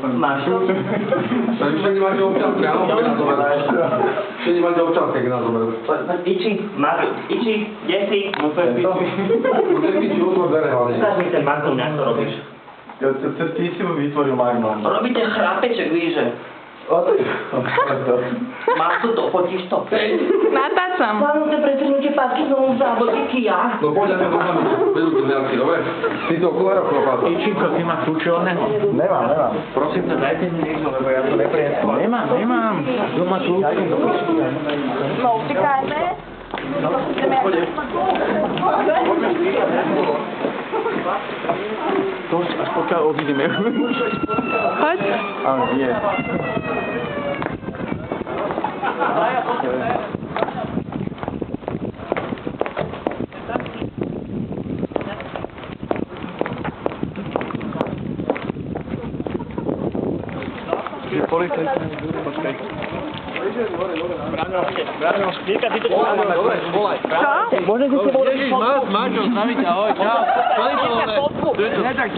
Máš to? Takže všetci máte občanské, áno, keď nás zoberú. Všetci máte občanské, keď nás zoberú. Iči, Iči, kde si? No to je piči. Musíš byť útvor dvere hlavne. Ukáž mi ten Magnum, jak to robíš. Ty si vytvoril Magnum. Robíte chrapeček, víš, že? Máš to, fotíš to. Natáčam. Plánujte pretrnutie pásky znovu závodky Kia. No poď, ja to máme, vedú to nejaký, dobre? Ty to okulárov chlapáca. Ičinko, ty máš kľúčovného? Nemám. Prosím ťa, dajte mi niečo, lebo ja to neprijem. Nemám. Doma kľúčky. No, utekajme. To až pokiaľ odídeme. Choď. Áno, nie. Že policajt, počkaj. Bráňo, Mirka, ty to máme. Dobre, volaj. Čo? Ježiš, máš, zdravíte, ahoj, čau. To je to, ne, tak